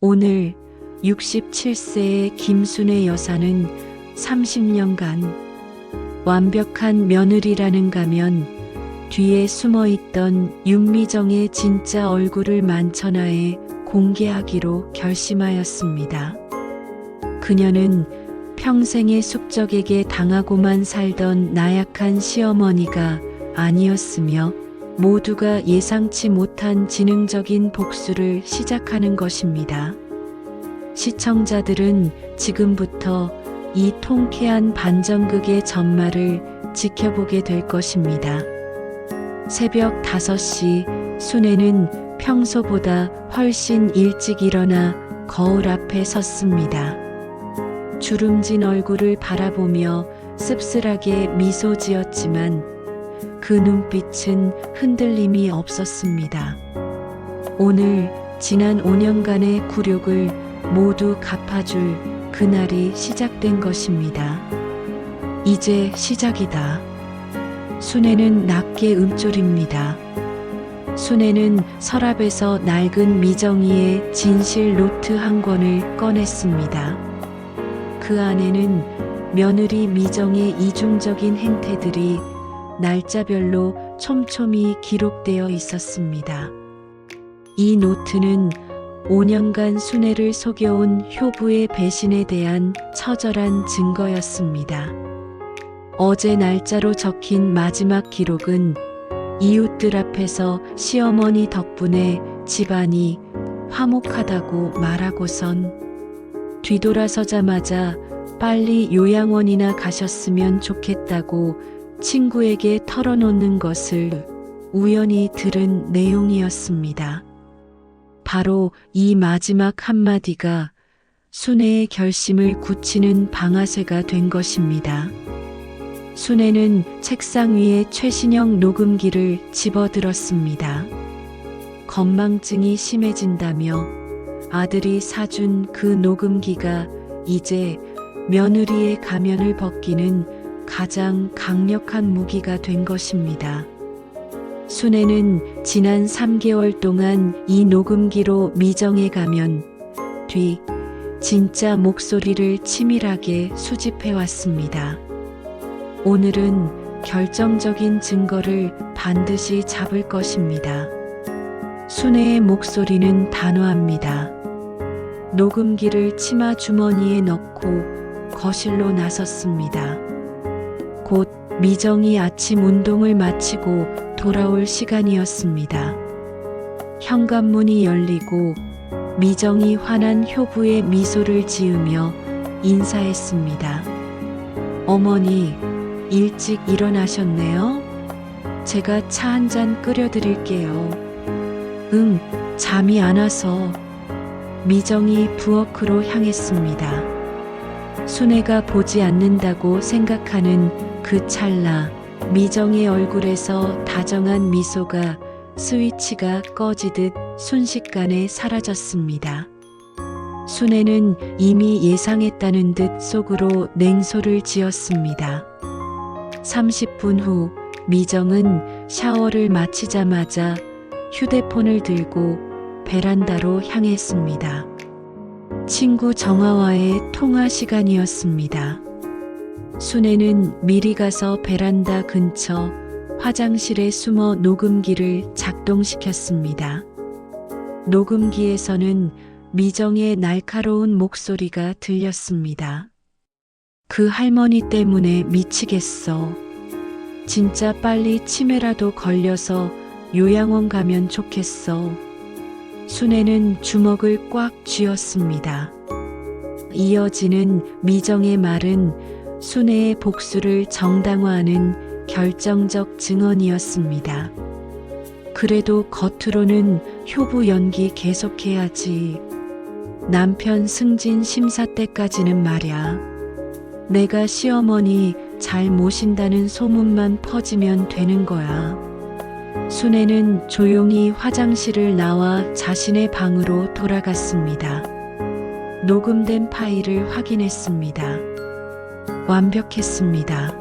오늘 67세의 김순애 여사는 30년간 완벽한 며느리라는 가면 뒤에 숨어있던 윤미정의 진짜 얼굴을 만천하에 공개하기로 결심하였습니다. 그녀는 평생의 숙적에게 당하고만 살던 나약한 시어머니가 아니었으며 모두가 예상치 못한 지능적인 복수를 시작하는 것입니다. 시청자들은 지금부터 이 통쾌한 반전극의 전말을 지켜보게 될 것입니다. 새벽 5시 순애는 평소보다 훨씬 일찍 일어나 거울 앞에 섰습니다. 주름진 얼굴을 바라보며 씁쓸하게 미소 지었지만 그 눈빛은 흔들림이 없었습니다. 오늘 지난 5년간의 굴욕을 모두 갚아줄 그날이 시작된 것입니다. 이제 시작이다. 순애는 낮게 움졸입니다. 순애는 서랍에서 낡은 미정이의 진실 노트 한 권을 꺼냈습니다. 그 안에는 며느리 미정의 이중적인 행태들이 날짜별로 촘촘히 기록되어 있었습니다. 이 노트는 5년간 순애를 속여온 효부의 배신에 대한 처절한 증거였습니다. 어제 날짜로 적힌 마지막 기록은 이웃들 앞에서 시어머니 덕분에 집안이 화목하다고 말하고선 뒤돌아서자마자 빨리 요양원이나 가셨으면 좋겠다고 친구에게 털어놓는 것을 우연히 들은 내용이었습니다. 바로 이 마지막 한마디가 순애의 결심을 굳히는 방아쇠가 된 것입니다. 순애는 책상 위에 최신형 녹음기를 집어들었습니다. 건망증이 심해진다며 아들이 사준 그 녹음기가 이제 며느리의 가면을 벗기는 가장 강력한 무기가 된 것입니다. 순애는 지난 3개월 동안 이 녹음기로 미정의 가면 뒤 진짜 목소리를 치밀하게 수집해왔습니다. 오늘은 결정적인 증거를 반드시 잡을 것입니다. 순애의 목소리는 단호합니다. 녹음기를 치마 주머니에 넣고 거실로 나섰습니다. 곧 미정이 아침 운동을 마치고 돌아올 시간이었습니다. 현관문이 열리고 미정이 환한 효부의 미소를 지으며 인사했습니다. 어머니, 일찍 일어나셨네요. 제가 차 한 잔 끓여드릴게요. 응, 잠이 안 와서. 미정이 부엌으로 향했습니다. 순애가 보지 않는다고 생각하는 그 찰나 미정의 얼굴에서 다정한 미소가 스위치가 꺼지듯 순식간에 사라졌습니다. 순애는 이미 예상했다는 듯 속으로 냉소를 지었습니다. 30분 후 미정은 샤워를 마치자마자 휴대폰을 들고 베란다로 향했습니다. 친구 정아와의 통화 시간이었습니다. 순애는 미리 가서 베란다 근처 화장실에 숨어 녹음기를 작동시켰습니다. 녹음기에서는 미정의 날카로운 목소리가 들렸습니다. 그 할머니 때문에 미치겠어. 진짜 빨리 치매라도 걸려서 요양원 가면 좋겠어. 순애는 주먹을 꽉 쥐었습니다. 이어지는 미정의 말은 순애의 복수를 정당화하는 결정적 증언이었습니다. 그래도 겉으로는 효부 연기 계속해야지. 남편 승진 심사 때까지는 말야. 내가 시어머니 잘 모신다는 소문만 퍼지면 되는 거야. 순애는 조용히 화장실을 나와 자신의 방으로 돌아갔습니다. 녹음된 파일을 확인했습니다. 완벽했습니다.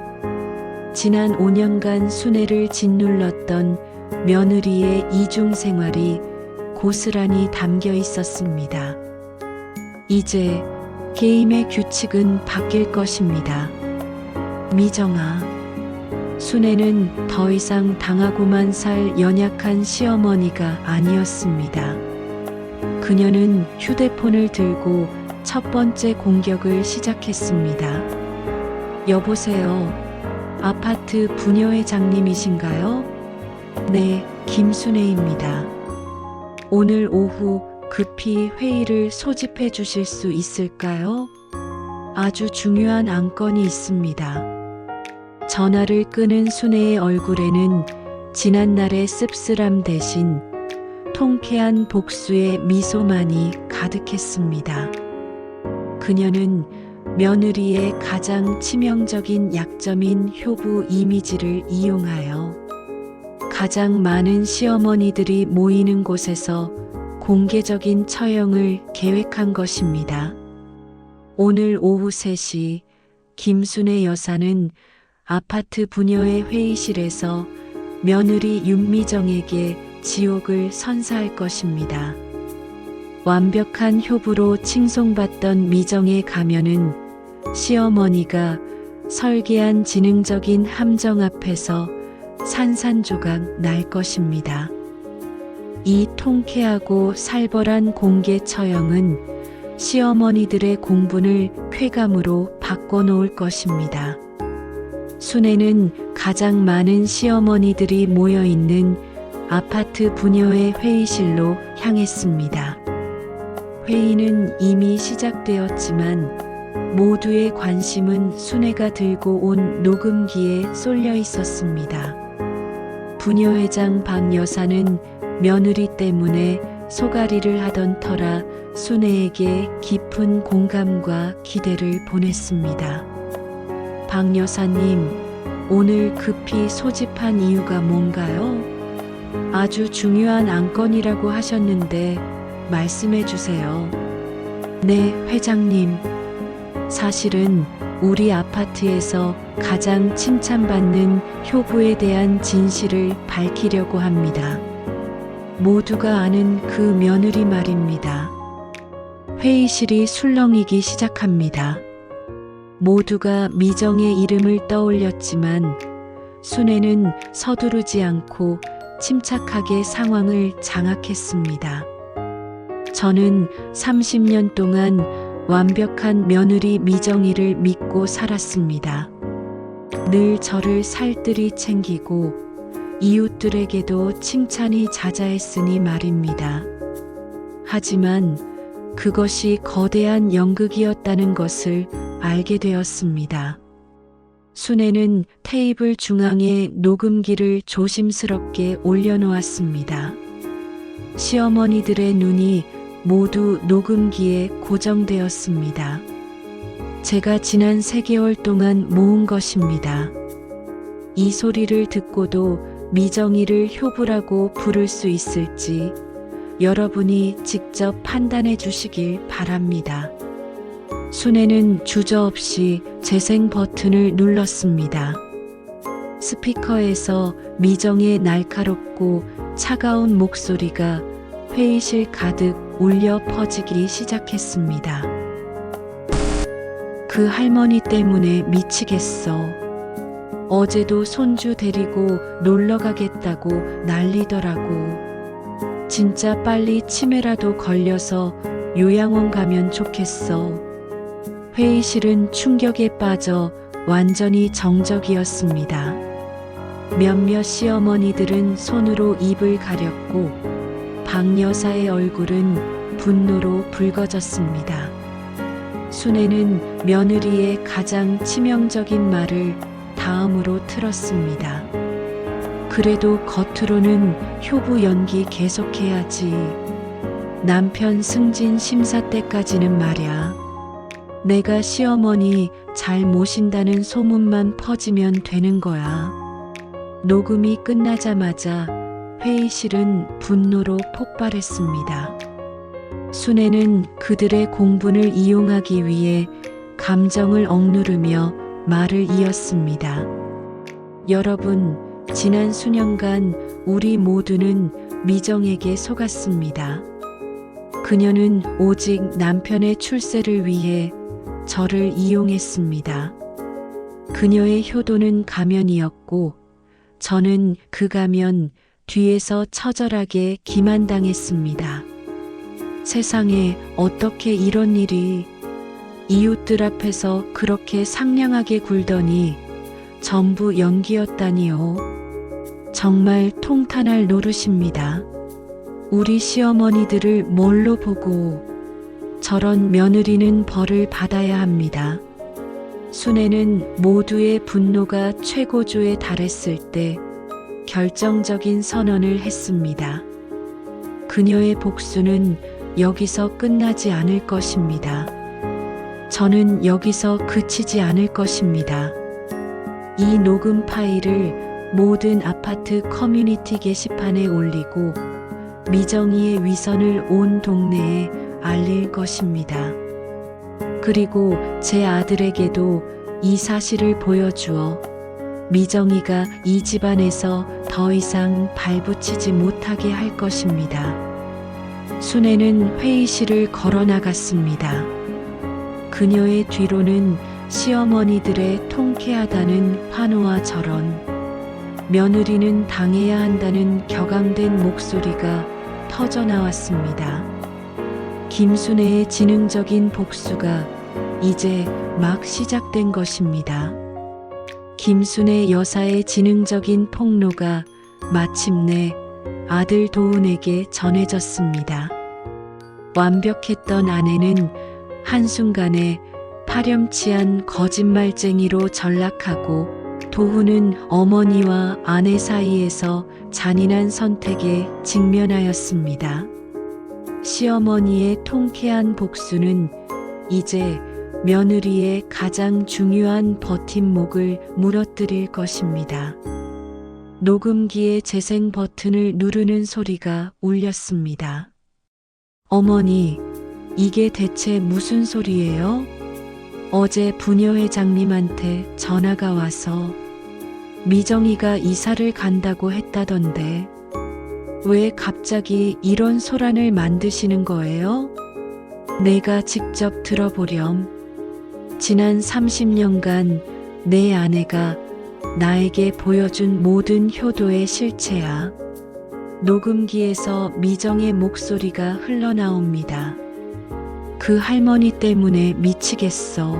지난 5년간 순애를 짓눌렀던 며느리의 이중 생활이 고스란히 담겨 있었습니다. 이제 게임의 규칙은 바뀔 것입니다. 미정아, 순애는 더 이상 당하고만 살 연약한 시어머니가 아니었습니다. 그녀는 휴대폰을 들고 첫 번째 공격을 시작했습니다. 여보세요. 아파트 부녀회장님이신가요? 네, 김순애입니다. 오늘 오후 급히 회의를 소집해 주실 수 있을까요? 아주 중요한 안건이 있습니다. 전화를 끊은 순애의 얼굴에는 지난날의 씁쓸함 대신 통쾌한 복수의 미소만이 가득했습니다. 그녀는 며느리의 가장 치명적인 약점인 효부 이미지를 이용하여 가장 많은 시어머니들이 모이는 곳에서 공개적인 처형을 계획한 것입니다. 오늘 오후 3시 김순애 여사는 아파트 부녀회 회의실에서 며느리 윤미정에게 지옥을 선사할 것입니다. 완벽한 효부로 칭송받던 미정의 가면은 시어머니가 설계한 지능적인 함정 앞에서 산산조각 날 것입니다. 이 통쾌하고 살벌한 공개 처형은 시어머니들의 공분을 쾌감으로 바꿔놓을 것입니다. 순애는 가장 많은 시어머니들이 모여있는 아파트 부녀회 회의실로 향했습니다. 회의는 이미 시작되었지만 모두의 관심은 순애가 들고 온 녹음기에 쏠려 있었습니다. 부녀회장 박 여사는 며느리 때문에 소가리를 하던 터라 순애에게 깊은 공감과 기대를 보냈습니다. 박 여사님, 오늘 급히 소집한 이유가 뭔가요? 아주 중요한 안건이라고 하셨는데 말씀해 주세요. 네, 회장님. 사실은 우리 아파트에서 가장 칭찬받는 효부에 대한 진실을 밝히려고 합니다. 모두가 아는 그 며느리 말입니다. 회의실이 술렁이기 시작합니다. 모두가 미정의 이름을 떠올렸지만 순애는 서두르지 않고 침착하게 상황을 장악했습니다. 저는 30년 동안 완벽한 며느리 미정이를 믿고 살았습니다. 늘 저를 살뜰히 챙기고 이웃들에게도 칭찬이 자자했으니 말입니다. 하지만 그것이 거대한 연극이었다는 것을 알게 되었습니다. 순애는 테이블 중앙에 녹음기를 조심스럽게 올려놓았습니다. 시어머니들의 눈이 모두 녹음기에 고정되었습니다. 제가 지난 3개월 동안 모은 것입니다. 이 소리를 듣고도 미정이를 효부라고 부를 수 있을지 여러분이 직접 판단해 주시길 바랍니다. 순애는 주저없이 재생 버튼을 눌렀습니다. 스피커에서 미정의 날카롭고 차가운 목소리가 회의실 가득 울려 퍼지기 시작했습니다. 그 할머니 때문에 미치겠어. 어제도 손주 데리고 놀러 가겠다고 난리더라고. 진짜 빨리 치매라도 걸려서 요양원 가면 좋겠어. 회의실은 충격에 빠져 완전히 정적이었습니다. 몇몇 시어머니들은 손으로 입을 가렸고 박 여사의 얼굴은 분노로 붉어졌습니다. 순애는 며느리의 가장 치명적인 말을 다음으로 틀었습니다. 그래도 겉으로는 효부 연기 계속해야지. 남편 승진 심사 때까지는 말야. 내가 시어머니 잘 모신다는 소문만 퍼지면 되는 거야. 녹음이 끝나자마자 회의실은 분노로 폭발했습니다. 순애는 그들의 공분을 이용하기 위해 감정을 억누르며 말을 이었습니다. 여러분, 지난 수년간 우리 모두는 미정에게 속았습니다. 그녀는 오직 남편의 출세를 위해 저를 이용했습니다. 그녀의 효도는 가면이었고 저는 그 가면 뒤에서 처절하게 기만당했습니다. 세상에 어떻게 이런 일이, 이웃들 앞에서 그렇게 상냥하게 굴더니 전부 연기였다니요. 정말 통탄할 노릇입니다. 우리 시어머니들을 뭘로 보고 저런 며느리는 벌을 받아야 합니다. 순애는 모두의 분노가 최고조에 달했을 때 결정적인 선언을 했습니다. 그녀의 복수는 여기서 끝나지 않을 것입니다. 저는 여기서 그치지 않을 것입니다. 이 녹음 파일을 모든 아파트 커뮤니티 게시판에 올리고 미정이의 위선을 온 동네에 알릴 것입니다. 그리고 제 아들에게도 이 사실을 보여주어 미정이가 이 집안에서 더 이상 발붙이지 못하게 할 것입니다. 순애는 회의실을 걸어 나갔습니다. 그녀의 뒤로는 시어머니들의 통쾌하다는 환호와 절언, 며느리는 당해야 한다는 격앙된 목소리가 터져 나왔습니다. 김순애의 지능적인 복수가 이제 막 시작된 것입니다. 김순애 여사의 지능적인 폭로가 마침내 아들 도훈에게 전해졌습니다. 완벽했던 아내는 한순간에 파렴치한 거짓말쟁이로 전락하고 도훈은 어머니와 아내 사이에서 잔인한 선택에 직면하였습니다. 시어머니의 통쾌한 복수는 이제 며느리의 가장 중요한 버팀목을 무너뜨릴 것입니다. 녹음기의 재생 버튼을 누르는 소리가 울렸습니다. 어머니, 이게 대체 무슨 소리예요? 어제 부녀회장님한테 전화가 와서 미정이가 이사를 간다고 했다던데 왜 갑자기 이런 소란을 만드시는 거예요? 내가 직접 들어보렴. 지난 30년간 내 아내가 나에게 보여준 모든 효도의 실체야. 녹음기에서 미정의 목소리가 흘러나옵니다. 그 할머니 때문에 미치겠어.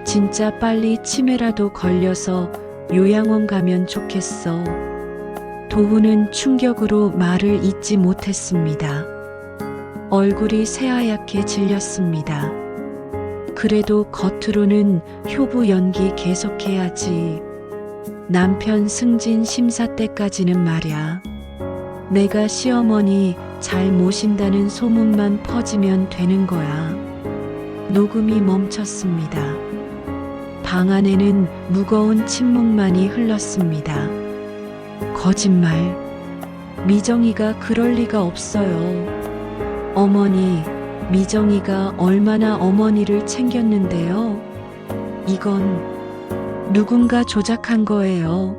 진짜 빨리 치매라도 걸려서 요양원 가면 좋겠어. 도훈은 충격으로 말을 잇지 못했습니다. 얼굴이 새하얗게 질렸습니다. 그래도 겉으로는 효부 연기 계속해야지. 남편 승진 심사 때까지는 말야. 내가 시어머니 잘 모신다는 소문만 퍼지면 되는 거야. 녹음이 멈췄습니다. 방 안에는 무거운 침묵만이 흘렀습니다. 거짓말. 미정이가 그럴 리가 없어요. 어머니, 미정이가 얼마나 어머니를 챙겼는데요. 이건 누군가 조작한 거예요.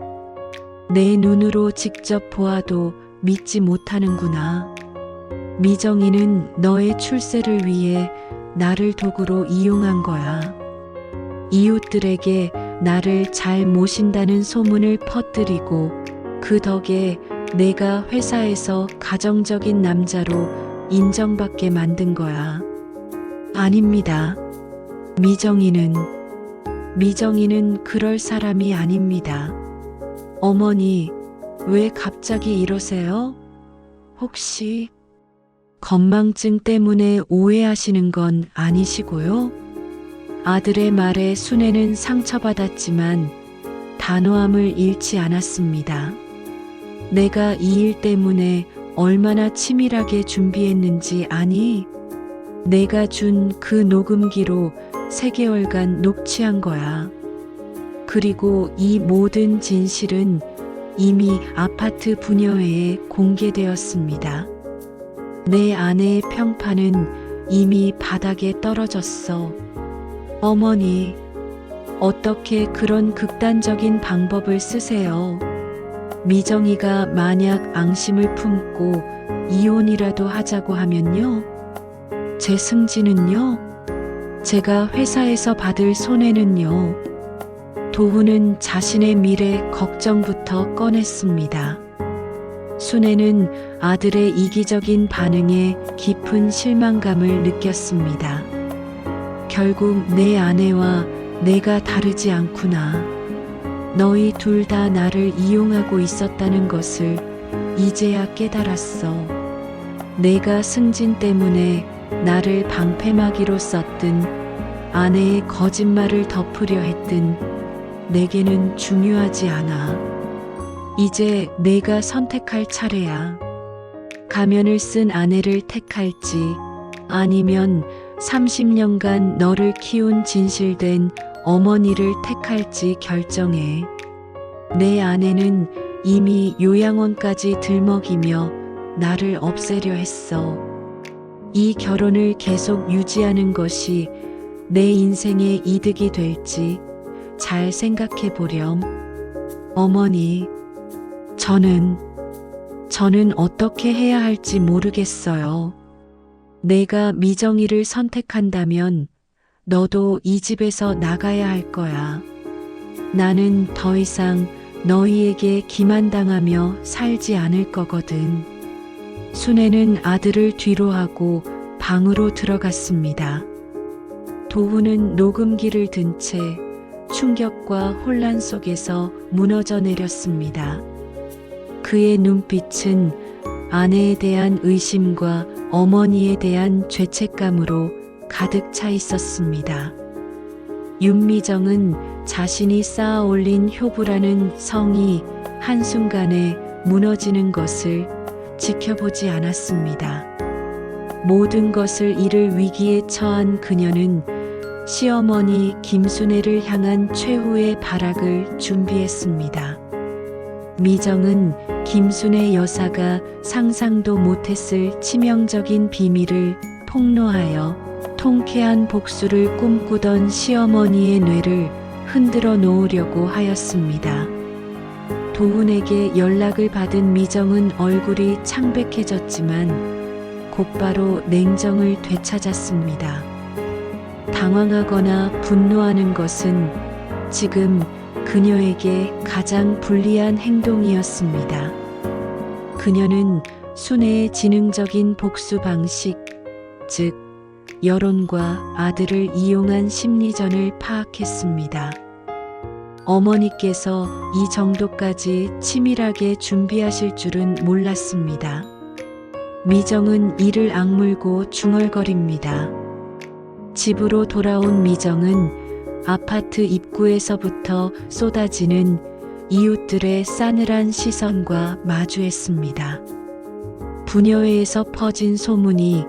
내 눈으로 직접 보아도 믿지 못하는구나. 미정이는 너의 출세를 위해 나를 도구로 이용한 거야. 이웃들에게 나를 잘 모신다는 소문을 퍼뜨리고 그 덕에 내가 회사에서 가정적인 남자로 인정받게 만든 거야. 아닙니다. 미정이는 그럴 사람이 아닙니다. 어머니, 왜 갑자기 이러세요? 혹시 건망증 때문에 오해하시는 건 아니시고요? 아들의 말에 순애는 상처받았지만 단호함을 잃지 않았습니다. 내가 이 일 때문에 얼마나 치밀하게 준비했는지 아니? 내가 준 그 녹음기로 3개월간 녹취한 거야. 그리고 이 모든 진실은 이미 아파트 부녀회에 공개되었습니다. 내 아내의 평판은 이미 바닥에 떨어졌어. 어머니, 어떻게 그런 극단적인 방법을 쓰세요? 미정이가 만약 앙심을 품고 이혼이라도 하자고 하면요? 제 승진은요? 제가 회사에서 받을 손해는요? 도훈은 자신의 미래 걱정부터 꺼냈습니다. 순애는 아들의 이기적인 반응에 깊은 실망감을 느꼈습니다. 결국 내 아내와 내가 다르지 않구나. 너희 둘 다 나를 이용하고 있었다는 것을 이제야 깨달았어. 내가 승진 때문에 나를 방패막이로 썼든 아내의 거짓말을 덮으려 했든 내게는 중요하지 않아. 이제 내가 선택할 차례야. 가면을 쓴 아내를 택할지 아니면 30년간 너를 키운 진실된 어머니를 택할지 결정해. 내 아내는 이미 요양원까지 들먹이며 나를 없애려 했어. 이 결혼을 계속 유지하는 것이 내 인생의 이득이 될지 잘 생각해 보렴. 어머니, 저는 어떻게 해야 할지 모르겠어요. 내가 미정이를 선택한다면 너도 이 집에서 나가야 할 거야. 나는 더 이상 너희에게 기만당하며 살지 않을 거거든. 순애는 아들을 뒤로하고 방으로 들어갔습니다. 도훈은 녹음기를 든 채 충격과 혼란 속에서 무너져 내렸습니다. 그의 눈빛은 아내에 대한 의심과 어머니에 대한 죄책감으로 가득 차 있었습니다. 윤미정은 자신이 쌓아 올린 효부라는 성이 한순간에 무너지는 것을 지켜보지 않았습니다. 모든 것을 잃을 위기에 처한 그녀는 시어머니 김순애를 향한 최후의 발악을 준비했습니다. 미정은 김순애 여사가 상상도 못했을 치명적인 비밀을 폭로하여 통쾌한 복수를 꿈꾸던 시어머니의 뇌를 흔들어 놓으려고 하였습니다. 도훈에게 연락을 받은 미정은 얼굴이 창백해졌지만 곧바로 냉정을 되찾았습니다. 당황하거나 분노하는 것은 지금 그녀에게 가장 불리한 행동이었습니다. 그녀는 순애의 지능적인 복수 방식, 즉 여론과 아들을 이용한 심리전을 파악했습니다. 어머니께서 이 정도까지 치밀하게 준비하실 줄은 몰랐습니다. 미정은 이를 악물고 중얼거립니다. 집으로 돌아온 미정은 아파트 입구에서부터 쏟아지는 이웃들의 싸늘한 시선과 마주했습니다. 부녀회에서 퍼진 소문이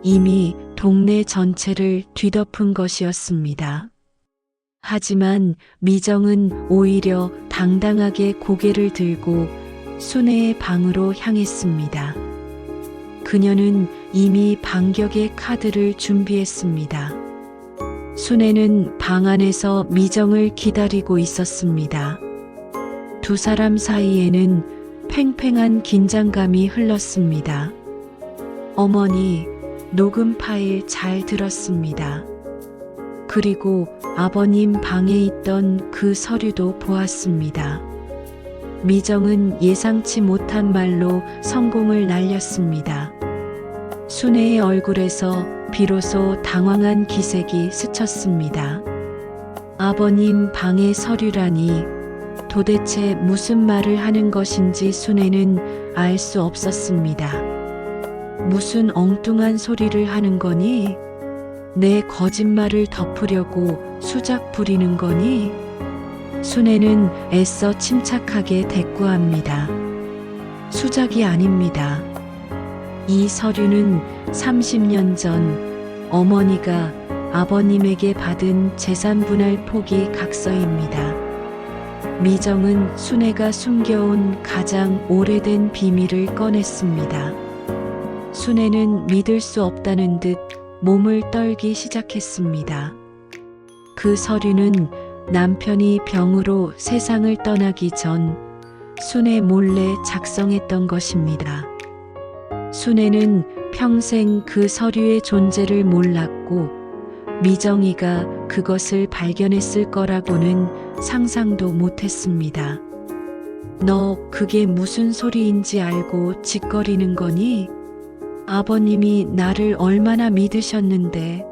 이미 동네 전체를 뒤덮은 것이었습니다. 하지만 미정은 오히려 당당하게 고개를 들고 순애의 방으로 향했습니다. 그녀는 이미 반격의 카드를 준비했습니다. 순애는 방 안에서 미정을 기다리고 있었습니다. 두 사람 사이에는 팽팽한 긴장감이 흘렀습니다. 어머니, 녹음 파일 잘 들었습니다. 그리고 아버님 방에 있던 그 서류도 보았습니다. 미정은 예상치 못한 말로 성공을 날렸습니다. 순애의 얼굴에서 비로소 당황한 기색이 스쳤습니다. 아버님 방의 서류라니 도대체 무슨 말을 하는 것인지 순애는 알 수 없었습니다. 무슨 엉뚱한 소리를 하는 거니? 내 거짓말을 덮으려고 수작 부리는 거니? 순애는 애써 침착하게 대꾸합니다. 수작이 아닙니다. 이 서류는 30년 전 어머니가 아버님에게 받은 재산 분할 포기 각서입니다. 미정은 순애가 숨겨온 가장 오래된 비밀을 꺼냈습니다. 순애는 믿을 수 없다는 듯 몸을 떨기 시작했습니다. 그 서류는 남편이 병으로 세상을 떠나기 전 순애 몰래 작성했던 것입니다. 순애는 평생 그 서류의 존재를 몰랐고 미정이가 그것을 발견했을 거라고는 상상도 못했습니다. 너 그게 무슨 소리인지 알고 짓거리는 거니? 아버님이 나를 얼마나 믿으셨는데.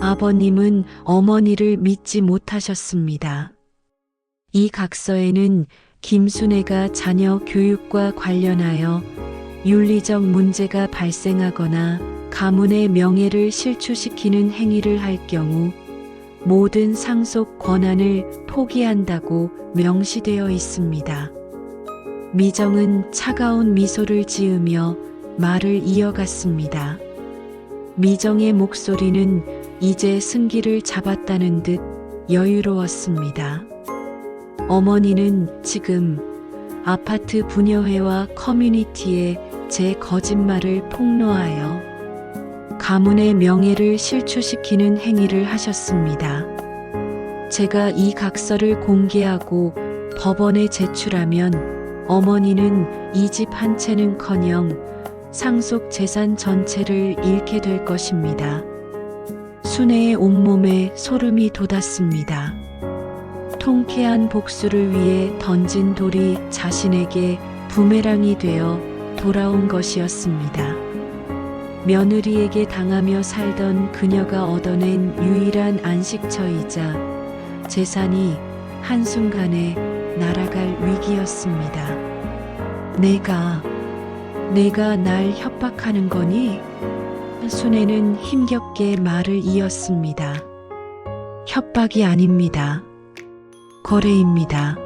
아버님은 어머니를 믿지 못하셨습니다. 이 각서에는 김순애가 자녀 교육과 관련하여 윤리적 문제가 발생하거나 가문의 명예를 실추시키는 행위를 할 경우 모든 상속 권한을 포기한다고 명시되어 있습니다. 미정은 차가운 미소를 지으며 말을 이어갔습니다. 미정의 목소리는 이제 승기를 잡았다는 듯 여유로웠습니다. 어머니는 지금 아파트 분여회와 커뮤니티에 제 거짓말을 폭로하여 가문의 명예를 실추시키는 행위를 하셨습니다. 제가 이 각서를 공개하고 법원에 제출하면 어머니는 이 집 한 채는커녕 상속 재산 전체를 잃게 될 것입니다. 순애의 온몸에 소름이 돋았습니다. 통쾌한 복수를 위해 던진 돌이 자신에게 부메랑이 되어 돌아온 것이었습니다. 며느리에게 당하며 살던 그녀가 얻어낸 유일한 안식처이자 재산이 한순간에 날아갈 위기였습니다. 내가 날 협박하는 거니? 순애는 힘겹게 말을 이었습니다. 협박이 아닙니다. 거래입니다.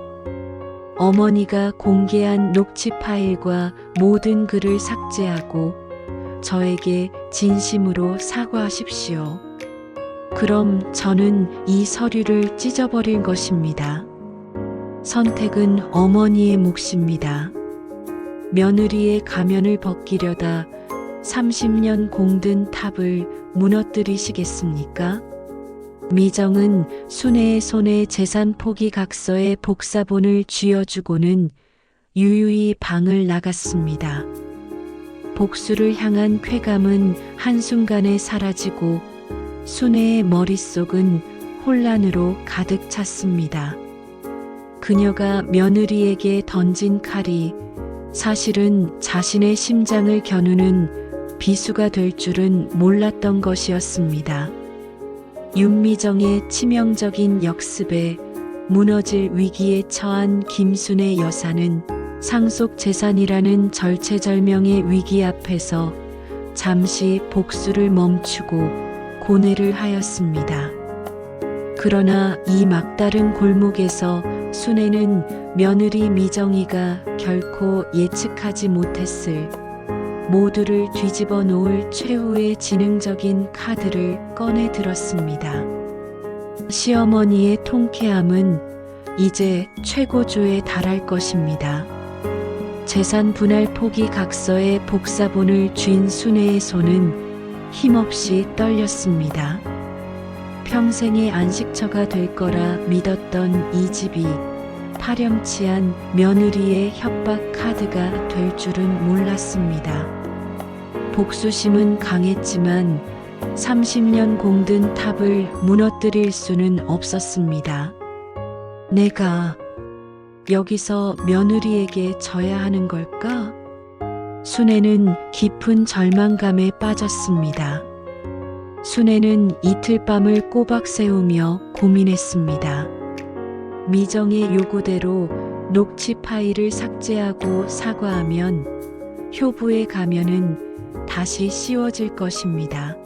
어머니가 공개한 녹취 파일과 모든 글을 삭제하고 저에게 진심으로 사과하십시오. 그럼 저는 이 서류를 찢어버릴 것입니다. 선택은 어머니의 몫입니다. 며느리의 가면을 벗기려다 30년 공든 탑을 무너뜨리시겠습니까? 미정은 순애의 손에 재산 포기 각서의 복사본을 쥐어주고는 유유히 방을 나갔습니다. 복수를 향한 쾌감은 한순간에 사라지고 순애의 머릿속은 혼란으로 가득 찼습니다. 그녀가 며느리에게 던진 칼이 사실은 자신의 심장을 겨누는 비수가 될 줄은 몰랐던 것이었습니다. 윤미정의 치명적인 역습에 무너질 위기에 처한 김순애 여사는 상속 재산이라는 절체절명의 위기 앞에서 잠시 복수를 멈추고 고뇌를 하였습니다. 그러나 이 막다른 골목에서 순애는 며느리 미정이가 결코 예측하지 못했을 모두를 뒤집어 놓을 최후의 지능적인 카드를 꺼내 들었습니다. 시어머니의 통쾌함은 이제 최고조에 달할 것입니다. 재산 분할 포기 각서의 복사본을 쥔 순애의 손은 힘없이 떨렸습니다. 평생의 안식처가 될 거라 믿었던 이 집이 파렴치한 며느리의 협박 카드가 될 줄은 몰랐습니다. 복수심은 강했지만 30년 공든 탑을 무너뜨릴 수는 없었습니다. 내가 여기서 며느리에게 져야 하는 걸까? 순애는 깊은 절망감에 빠졌습니다. 순애는 이틀 밤을 꼬박 새우며 고민했습니다. 미정의 요구대로 녹취 파일을 삭제하고 사과하면 효부의 가면은 다시 씌워질 것입니다.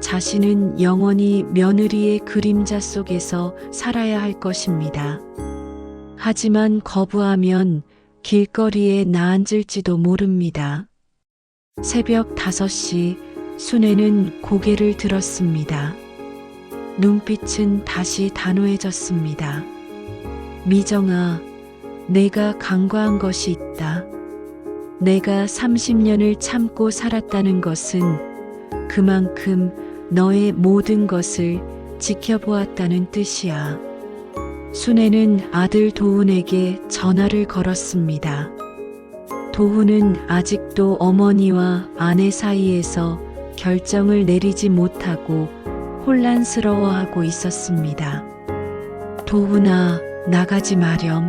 자신은 영원히 며느리의 그림자 속에서 살아야 할 것입니다. 하지만 거부하면 길거리에 나앉을지도 모릅니다. 새벽 5시 순애는 고개를 들었습니다. 눈빛은 다시 단호해졌습니다. 미정아, 내가 간과한 것이 있다. 내가 30년을 참고 살았다는 것은 그만큼 너의 모든 것을 지켜보았다는 뜻이야. 순애는 아들 도훈에게 전화를 걸었습니다. 도훈은 아직도 어머니와 아내 사이에서 결정을 내리지 못하고 혼란스러워하고 있었습니다. 도훈아, 나가지 마렴.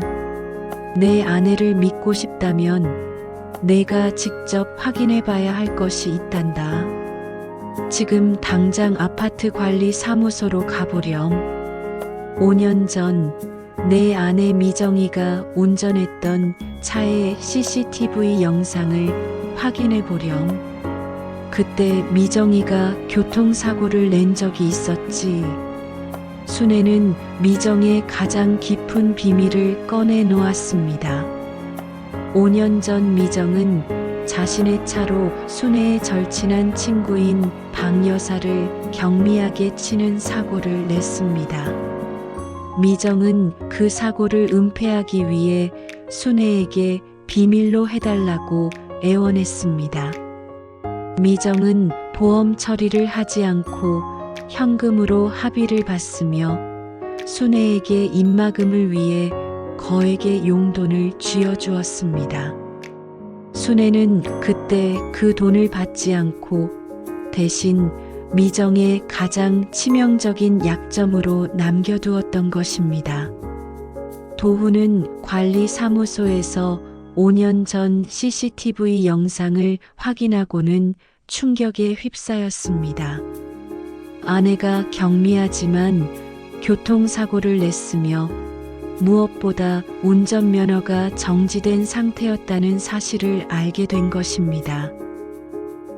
내 아내를 믿고 싶다면 내가 직접 확인해 봐야 할 것이 있단다. 지금 당장 아파트 관리 사무소로 가보렴. 5년 전 내 아내 미정이가 운전했던 차의 CCTV 영상을 확인해 보렴. 그때 미정이가 교통사고를 낸 적이 있었지. 순애는 미정의 가장 깊은 비밀을 꺼내 놓았습니다. 5년 전 미정은 자신의 차로 순애의 절친한 친구인 박 여사를 경미하게 치는 사고를 냈습니다. 미정은 그 사고를 은폐하기 위해 순애에게 비밀로 해달라고 애원했습니다. 미정은 보험 처리를 하지 않고 현금으로 합의를 받으며 순애에게 입막음을 위해 거액의 용돈을 쥐어주었습니다. 순애는 그때 그 돈을 받지 않고 대신 미정의 가장 치명적인 약점으로 남겨두었던 것입니다. 도훈은 관리사무소에서 5년 전 CCTV 영상을 확인하고는 충격에 휩싸였습니다. 아내가 경미하지만 교통사고를 냈으며 무엇보다 운전면허가 정지된 상태였다는 사실을 알게 된 것입니다.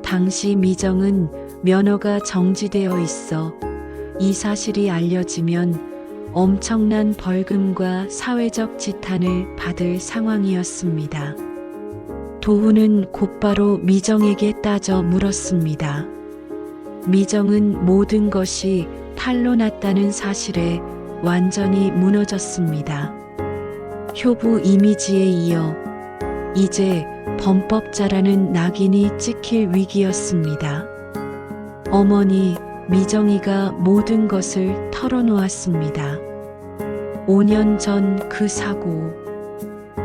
당시 미정은 면허가 정지되어 있어 이 사실이 알려지면 엄청난 벌금과 사회적 지탄을 받을 상황이었습니다. 도훈은 곧바로 미정에게 따져 물었습니다. 미정은 모든 것이 탈로 났다는 사실에 완전히 무너졌습니다. 효부 이미지에 이어 이제 범법자라는 낙인이 찍힐 위기였습니다. 어머니, 미정이가 모든 것을 털어놓았습니다. 5년 전 그 사고,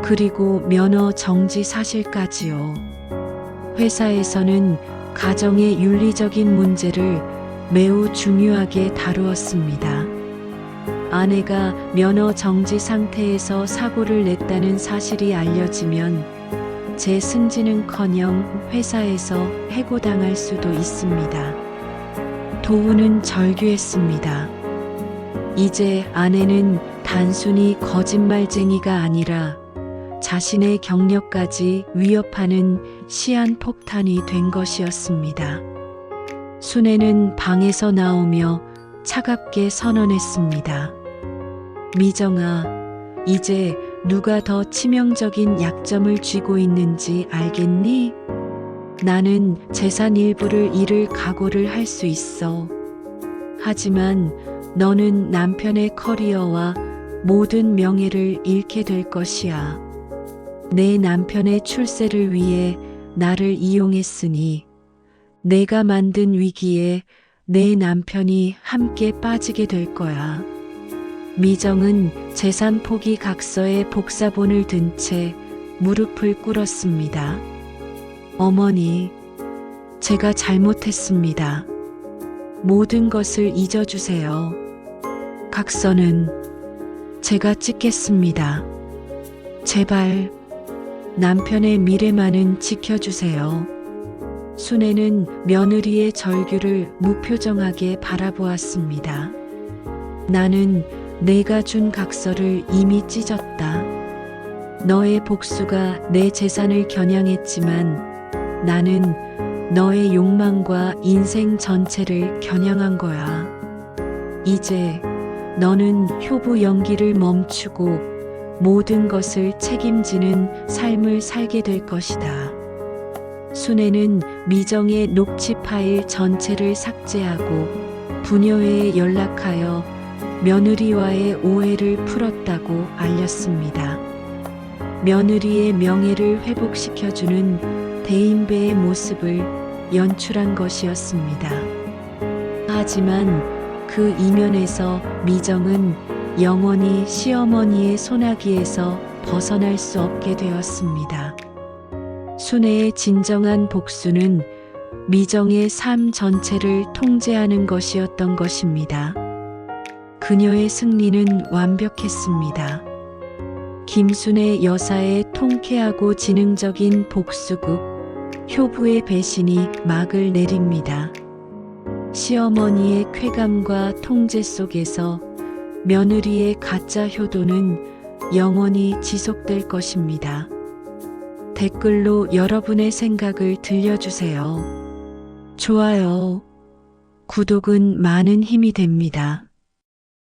그리고 면허 정지 사실까지요. 회사에서는 가정의 윤리적인 문제를 매우 중요하게 다루었습니다. 아내가 면허 정지 상태에서 사고를 냈다는 사실이 알려지면 제 승진은커녕 회사에서 해고당할 수도 있습니다. 도훈은 절규했습니다. 이제 아내는 단순히 거짓말쟁이가 아니라 자신의 경력까지 위협하는 시한폭탄이 된 것이었습니다. 순애는 방에서 나오며 차갑게 선언했습니다. 미정아, 이제 누가 더 치명적인 약점을 쥐고 있는지 알겠니? 나는 재산 일부를 잃을 각오를 할 수 있어. 하지만 너는 남편의 커리어와 모든 명예를 잃게 될 것이야. 내 남편의 출세를 위해 나를 이용했으니 내가 만든 위기에 내 남편이 함께 빠지게 될 거야. 미정은 재산 포기 각서에 복사본을 든 채 무릎을 꿇었습니다. 어머니, 제가 잘못했습니다. 모든 것을 잊어주세요. 각서는 제가 찍겠습니다. 제발 남편의 미래만은 지켜주세요. 순애는 며느리의 절규를 무표정하게 바라보았습니다. 나는 내가 준 각서를 이미 찢었다. 너의 복수가 내 재산을 겨냥했지만 나는 너의 욕망과 인생 전체를 겨냥한 거야. 이제 너는 효부 연기를 멈추고 모든 것을 책임지는 삶을 살게 될 것이다. 순애는 미정의 녹취 파일 전체를 삭제하고 부녀회에 연락하여 며느리와의 오해를 풀었다고 알렸습니다. 며느리의 명예를 회복시켜주는 대인배의 모습을 연출한 것이었습니다. 하지만 그 이면에서 미정은 영원히 시어머니의 소나기에서 벗어날 수 없게 되었습니다. 순애의 진정한 복수는 미정의 삶 전체를 통제하는 것이었던 것입니다. 그녀의 승리는 완벽했습니다. 김순애 여사의 통쾌하고 지능적인 복수극, 효부의 배신이 막을 내립니다. 시어머니의 쾌감과 통제 속에서 며느리의 가짜 효도는 영원히 지속될 것입니다. 댓글로 여러분의 생각을 들려주세요. 좋아요, 구독은 많은 힘이 됩니다.